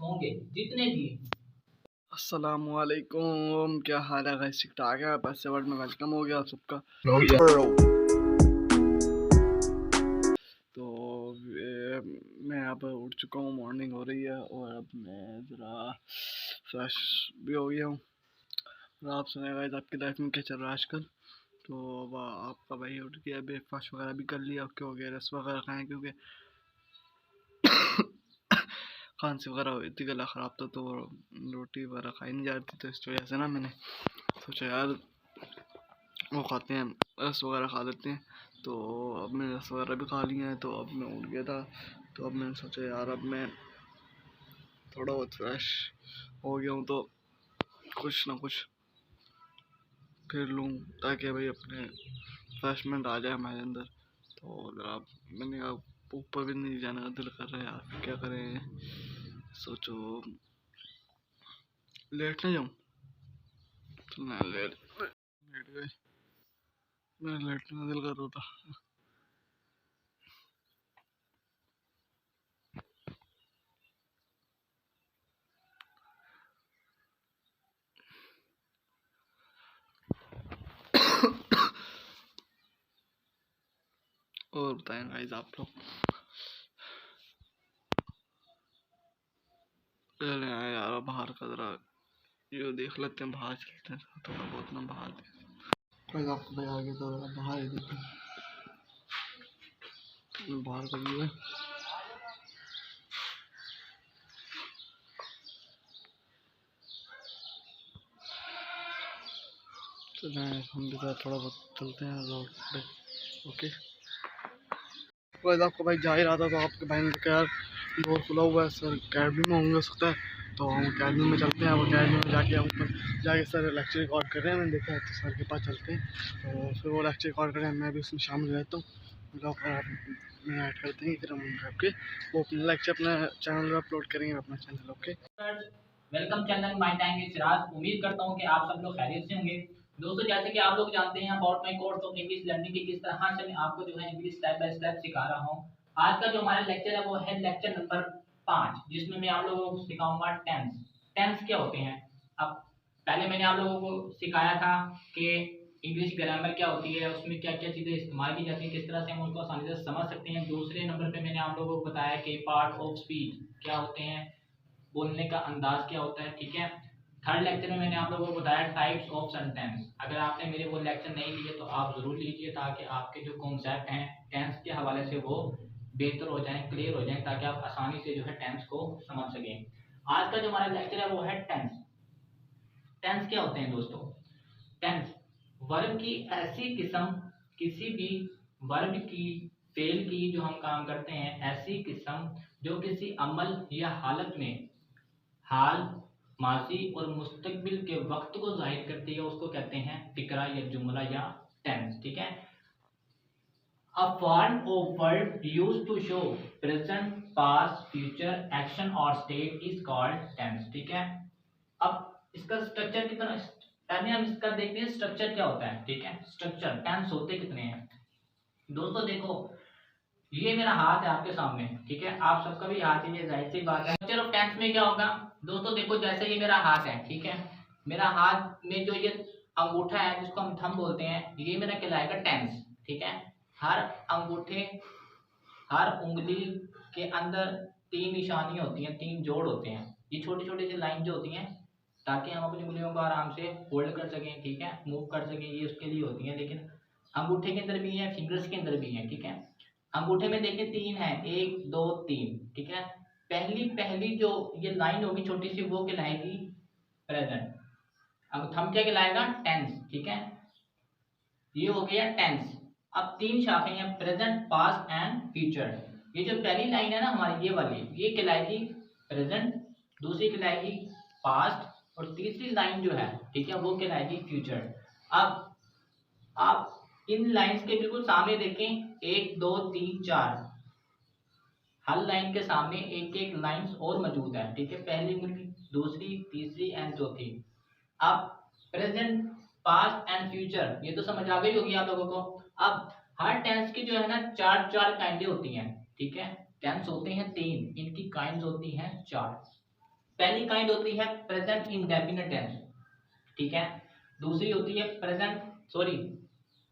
होंगे जितने भी। अस्सलामुअलैकुम, क्या हाल है गाइस? ठीक ठाक है? बस वर्ड में वेलकम हो गया आप सबका। तो मैं अब उठ चुका हूँ, मॉर्निंग हो रही है और अब मैं ज़रा फ्रेश भी हो गया हूँ। और आप सुने गाइस, आपकी लाइफ में क्या चल रहा है आजकल? तो आपका भाई उठ गया, ब्रेकफास्ट वगैरह भी कर लिया, ओके हो गया, रस वगैरह खाएँ क्योंकि खांसी वगैरह हुई थी, गला ख़राब था तो रोटी वगैरह खाई नहीं जा रही थी, तो इस वजह से ना मैंने सोचा यार वो खाते हैं, रस वगैरह खा लेते हैं। तो अब मैंने रस वगैरह भी खा लिया है, तो अब मैं उठ गया था, तो अब मैंने सोचा यार अब मैं थोड़ा बहुत फ्रेश हो गया हूँ तो कुछ ना कुछ फिर लूँ ताकि भाई अपने फ्रेशमेंट आ जाए हमारे अंदर। तो अगर आप मैंने कहा ऊपर भी नहीं जाने का दिल कर रहा है यार, क्या करें? सोचो लेट ना जाऊँ, तो मैं लेट लेट गए, मैं लेटने का दिल कर रहा था। और बताएं गाइस आप लोग? चले आए यार बाहर का जरा ये देख लेते हैं, बाहर चलते हैं थोड़ा बहुत ना बाहर। कोई आपको भाई आगे तो बाहर ही देखें, बाहर का व्यू है। चले हम भी थोड़ा बहुत चलते हैं रोड पे, ओके। कोई आपको भाई जा ही रहा था तो आपके भाई ने कहा डोर खुला हुआ है सर, अकेडमी में होंगे हो सकता है, तो हम अकेडमी में चलते हैं। अब अकेडमी में जाके हम ऊपर जाके सर लेक्चर रिकॉर्ड कर रहे हैं, मैंने देखा है, तो सर के पास चलते हैं तो फिर वो लेक्चर रिकॉर्ड कर रहे हैं, मैं भी उसमें शामिल रहता हूँ। मतलब मैं ऐड करते हैं, फिर हम आपके वो अपना लेक्चर अपना चैनल पर अपलोड करेंगे, अपना channel, okay. Welcome channel my time with Siraj. उम्मीद करता हूँ कि आप सब लोग खैरियत से होंगे। दोस्तों, जैसे कि आप लोग जानते हैं about my course of English learning की किस तरह से मैं आपको जो है इंग्लिश स्टेप बाय स्टेप सिखा रहा हूँ। आज का जो हमारा लेक्चर है वो है लेक्चर नंबर 5, जिसमें मैं आप लोगों को सिखाऊंगा टेंस। टेंस क्या होते हैं? अब पहले मैंने आप लोगों को सिखाया था कि इंग्लिश ग्रामर क्या होती है, उसमें क्या क्या चीज़ें इस्तेमाल की जाती हैं, किस तरह से हम उनको आसानी से समझ सकते हैं। दूसरे नंबर पे मैंने आप लोगों को बताया कि पार्ट ऑफ स्पीच क्या होते हैं, बोलने का अंदाज क्या होता है, ठीक है। थर्ड लेक्चर में मैंने आप लोगों को बताया टाइप्स ऑफ सेंटेंस। अगर आपने मेरे वो लेक्चर नहीं लिए तो आप ज़रूर लीजिए, ताकि आपके जो कॉन्सेप्ट हैं टेंस के हवाले से वो बेहतर हो जाएं, क्लियर हो जाएं, ताकि आप आसानी से जो है टेंस को समझ सकें। आज का जो हमारा लेक्चर है वो है टेंस। टेंस क्या होते हैं दोस्तों? टेंस वर्ब की ऐसी किस्म, किसी भी वर्ब की फेल की जो हम काम करते हैं, ऐसी किस्म जो किसी अमल या हालत में हाल, माजी और मुस्तकबिल के वक्त को जाहिर करती है, उसको कहते हैं फिक्रा या जुमला या टेंस, ठीक है। A form of verb used to show present, past, future, action or state is called tense, ठीक है। अब इसका स्ट्रक्चर कितना, पहले हम इसका देखते हैं स्ट्रक्चर क्या होता है, ठीक है। स्ट्रक्चर टेंस होते कितने हैं दोस्तों? देखो, ये मेरा हाथ है आपके सामने, ठीक है, आप सबका भी हाथ ही है, जाहिर सी बात है। स्ट्रक्चर ऑफ टेंस में क्या होगा दोस्तों? देखो, जैसे ये मेरा हाथ है, ठीक है, मेरा हाथ में जो ये अंगूठा है जिसको हम थंब बोलते हैं, ये मेरा कहलाएगा टेंस, ठीक है। हर अंगूठे, हर उंगली के अंदर 3 निशानियां होती हैं, 3 जोड़ होते हैं। ये छोटी छोटी सी लाइन जो होती हैं, ताकि हम अपनी उंगलियों को आराम से होल्ड कर सकें, ठीक है, मूव कर सकें, ये उसके लिए होती हैं। लेकिन अंगूठे के अंदर भी है, फिंगर्स के अंदर भी है, ठीक है। अंगूठे में देखिए 3 है, 1 2 3, ठीक है। पहली पहली जो ये लाइन होगी छोटी सी, वो कहलाएगी प्रेजेंट। अब थंब क्या कहलाएगा? टेंस, ठीक है। ये हो गया टेंस। अब 3 शाखाएं हैं, प्रेजेंट, पास्ट एंड फ्यूचर। ये जो पहली लाइन है ना हमारी, ये वाली, ये कहलाएगी प्रेजेंट, दूसरी कहलाएगी पास्ट और तीसरी लाइन जो है, ठीक है, वो कहलाएगी फ्यूचर। अब आप इन लाइंस के बिल्कुल सामने देखें, 1 2 3 4, हर लाइन के सामने एक एक लाइंस और मौजूद है, ठीक है, पहली उंगली, दूसरी, तीसरी एंड चौथी। अब प्रेजेंट, पास्ट एंड फ्यूचर, ये तो समझ आ गई होगी आप लोगों को। अब हर टेंस की जो है ना चार चार काइंडें होती हैं, ठीक है। टेंस होते हैं 3, इनकी काइंड्स होती हैं 4। पहली काइंड होती है प्रेजेंट इंडेफिनिट टेंस, ठीक है। दूसरी होती है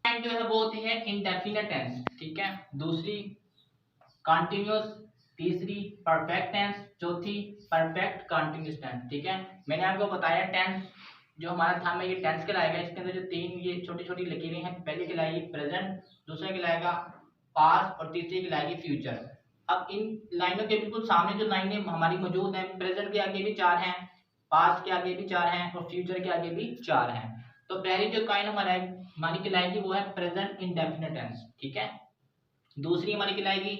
काइंड जो है वो होती है इंडेफिनिट टेंस, ठीक है। दूसरी कंटिन्यूअस, तीसरी परफेक्ट टेंस, चौथी परफेक्ट कंटिन्यूअस टेंस, ठीक है। मैंने आपको बताया टेंस जो हमारा था में ये टेंस कहलाएगा। इसके अंदर जो तीन ये छोटी छोटी लकीरें हैं, पहली कहलाएगी प्रेजेंट, दूसरा कहलाएगा पास्ट और तीसरी कहलाएगी फ्यूचर। अब इन लाइनों के बिल्कुल सामने जो लाइनें हमारी मौजूद हैं, प्रेजेंट के आगे भी 4 हैं, पास्ट के आगे भी 4 हैं और फ्यूचर के आगे भी 4 हैं। तो पहली जो काइंड हमारी कहलाएगी वो है प्रेजेंट इंडेफिनिट टेंस, ठीक है। दूसरी हमारी कहलाएगी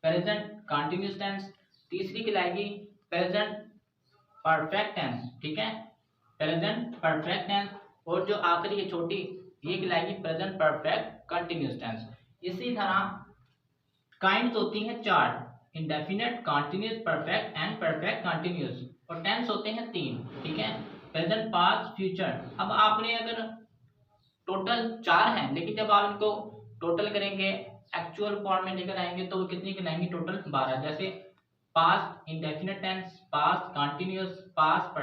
प्रेजेंट कंटिन्यूअस टेंस, तीसरी कहलाएगी प्रेजेंट परफेक्ट टेंस, ठीक है, प्रेजेंट परफेक्ट टेंस, और जो आखिरी ये छोटी ये कहलाएगी प्रेजेंट परफेक्ट कंटिन्यूअस टेंस। इसी तरह काइंड्स होती हैं 4, indefinite, continuous, perfect and perfect continuous, और टेंस होते हैं 3, ठीक है, प्रेजेंट, पास्ट, फ्यूचर। अब आपने अगर टोटल 4 हैं, लेकिन जब आप इनको टोटल करेंगे एक्चुअल फॉर्म में लेकर आएंगे तो वो कितनी कहलाएंगी, टोटल 12। जैसे past indefinite tense, past continuous, past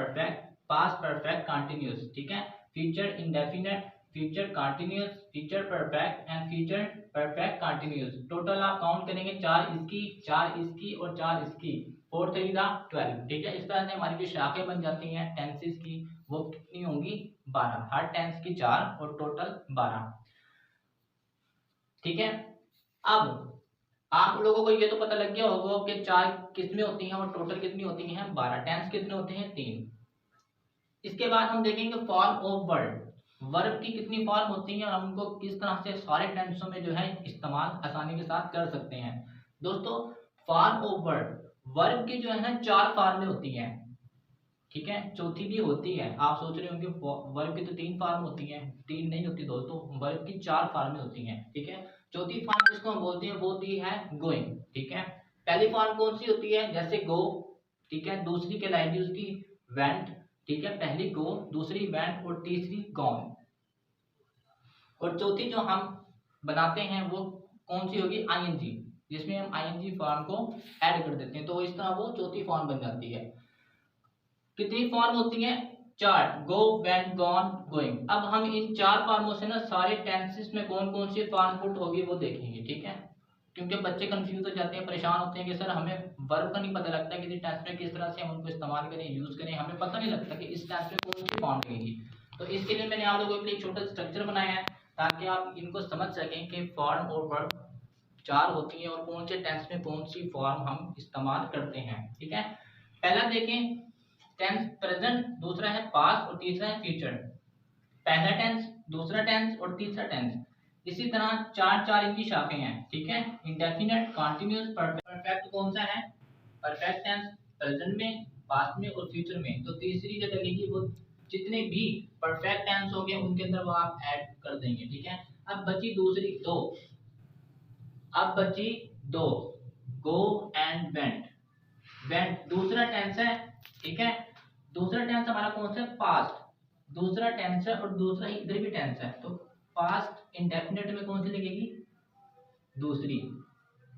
perfect continuous, ठीक है। Future indefinite, future continuous, future perfect and future perfect continuous. Total आप काउंट करेंगे 4 इसकी, 4 इसकी और 4 इसकी, 4 3 12, ठीक है। इस तरह से हमारी जो शाखें बन जाती हैं टेंसेस की वो कितनी होंगी, 12, हर टेंस की 4 और टोटल 12, ठीक है। अब आप लोगों को ये तो पता लग गया होगा कि 4 कितनी होती हैं और टोटल कितनी होती हैं, 12, टेंस कितने होते हैं, 3। इसके बाद हम देखेंगे फॉर्म ऑफ वर्ब, वर्ब की कितनी फॉर्म होती हैं और हम उनको किस तरह से सारे टेंसों में जो है इस्तेमाल आसानी के साथ कर सकते हैं। दोस्तों फॉर्म ऑफ वर्ब, वर्ब की जो है ना 4 फॉर्में होती हैं, ठीक है, चौथी भी होती है। आप सोच रहे होंगे वर्ब की तो 3 फॉर्म होती हैं, 3 नहीं होती दोस्तों, वर्ब की 4 फॉर्में होती हैं, ठीक है। चौथी फॉर्म जिसको हम बोलते हैं वो होती है गोइंग, ठीक है। पहली फॉर्म कौन सी होती है, जैसे गो, ठीक है, दूसरी कहलाएगी उसकी वेंट, ठीक है, पहली गो, दूसरी वेंट और तीसरी गॉन, और चौथी जो हम बनाते हैं वो कौन सी होगी, आईएनजी, जिसमें हम आईएनजी फॉर्म को ऐड कर देते हैं, तो इस तरह वो चौथी फॉर्म बन जाती है। कितनी फॉर्म होती है, 4, गो, वेंट, गॉन, गोइंग। अब हम इन 4 फॉर्मों से ना सारे टेंसेस में कौन कौन सी फॉर्म पुट होगी वो देखेंगे, ठीक है। क्योंकि बच्चे कंफ्यूज हो जाते हैं, परेशान होते हैं कि सर हमें वर्ब का नहीं पता लगता कि टेंस में किस तरह से हम उनको इस्तेमाल करें, यूज करें, हमें पता नहीं लगता कि इस टेंस में कौन सी फॉर्म लगेगी। तो इसके लिए मैंने आप लोगों के लिए एक छोटा स्ट्रक्चर बनाया है ताकि आप इनको समझ सकें कि फॉर्म और वर्ब 4 होती हैं और कौन से टेंस में कौन सी फॉर्म हम इस्तेमाल करते हैं, ठीक है। पहला देखें टेंस प्रेजेंट, दूसरा है पास्ट और तीसरा है फ्यूचर। पहला टेंस, दूसरा टेंस और तीसरा टेंस, इसी तरह 4 इनकी शाखें हैं, ठीक है। इंडेफिनिट, कंटीन्यूअस, परफेक्ट कौन सा है, परफेक्ट टेंस, प्रेजेंट में, पास्ट में और फ्यूचर में। तो तीसरी जो लगेगी वो जितने भी परफेक्ट टेंस हो गए उनके अंदर वो आप ऐड कर देंगे, ठीक है। अब बची दूसरी दो, गो एंड वेंट। वेंट दूसरा टेंस है, ठीक है, दूसरा टेंस हमारा कौन सा है, पास्ट, दूसरा टेंस है और दूसरा इधर भी टेंस है, तो पास्ट इंडेफिनिट में कौन सी लगेगी, दूसरी,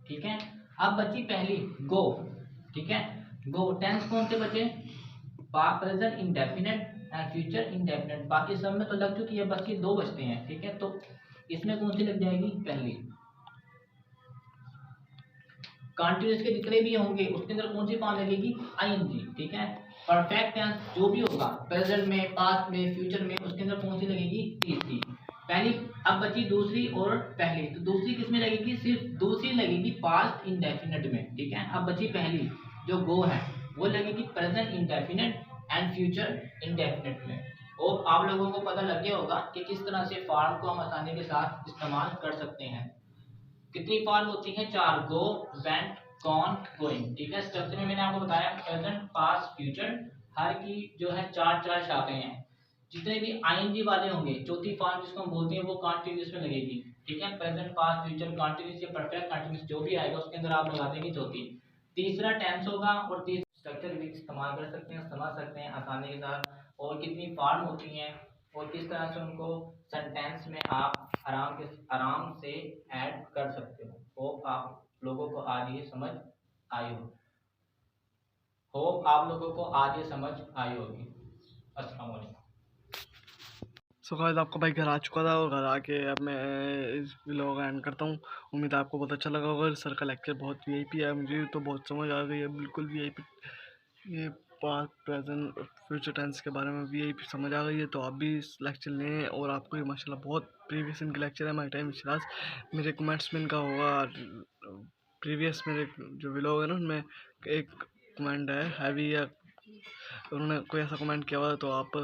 ठीक है। अब बची पहली गो, ठीक है, गो टेंस कौन से बचे, present indefinite and future indefinite, बाकी सब में तो लग चुकी है, बस ये 2 बचते हैं, ठीक है। तो इसमें कौन सी लग जाएगी, पहली। कंटीन्यूअस के जितने भी होंगे उसके अंदर कौन सी फॉर्म लगेगी, आईएनजी, ठीक है। परफेक्ट टेंस जो भी होगा प्रेजेंट में, पास्ट में, फ्यूचर में, उसके अंदर कौन सी लगेगी, तीसरी। पहली अब बची दूसरी और पहली, तो दूसरी किसमें लगेगी, सिर्फ दूसरी लगेगी पास्ट इंडेफिनिट में, ठीक है। अब बची पहली जो गो है वो लगेगी present indefinite and future indefinite में। और आप लोगों को पता लग गया होगा कि किस तरह से फॉर्म को हम आसानी के साथ इस्तेमाल कर सकते हैं। कितनी फॉर्म होती है, 4, गो, वेंट, गॉन, गोइंग, ठीक है। स्ट्रक्चर में मैंने आपको बताया प्रेजेंट, पास्ट, फ्यूचर, हर की जो है 4 शाखें हैं। जितने भी आईएनजी वाले होंगे चौथी फॉर्म जिसको हम बोलते हैं वो कंटीन्यूअस में लगेगी, ठीक है। प्रेजेंट, पास्ट, फ्यूचर, कंटीन्यूअस या परफेक्ट कंटीन्यूअस जो भी आएगा उसके अंदर आप लगा देंगे चौथी। तीसरा टेंस होगा और तीसरा स्ट्रक्चर भी इस्तेमाल कर सकते हैं, समझ सकते हैं आसानी के साथ, और कितनी फॉर्म होती हैं और किस तरह से उनको सेंटेंस में आप आराम से ऐड कर सकते हो। वो आप लोगों को आज ये समझ आई हो। होप आप लोगों को आज ये समझ आई होगी। अस्सलाम वालेकुम। सो गाइस आपका भाई घर आ चुका था और घर आके अब मैं इस व्लॉग एंड करता हूँ। उम्मीद है आपको बहुत अच्छा लगा होगा। सर का लेक्चर बहुत वीआईपी है, मुझे तो बहुत समझ आ गई है, बिल्कुल वीआईपी। ये पास्ट प्रेजेंट फ्यूचर टेंस के बारे में वीआईपी समझ आ गई है, तो आप भी इस लेक्चर लें। और आपको ये माशाल्लाह बहुत प्रीवियस इनके लेक्चर है। माई टाइम विश्वास मेरे कमेंट्स में इनका होगा। प्रीवियस मेरे जो व्लॉग है ना उनमें एक कमेंट है हैवी, या उन्होंने कोई ऐसा कमेंट किया हुआ, तो आप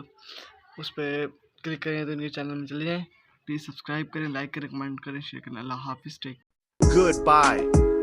उस पर क्लिक करें तो इनके चैनल में चले जाएँ। प्लीज़ सब्सक्राइब करें, लाइक करें, कमेंट करें, शेयर करें। अल्लाह हाफिज़, टेक। Goodbye.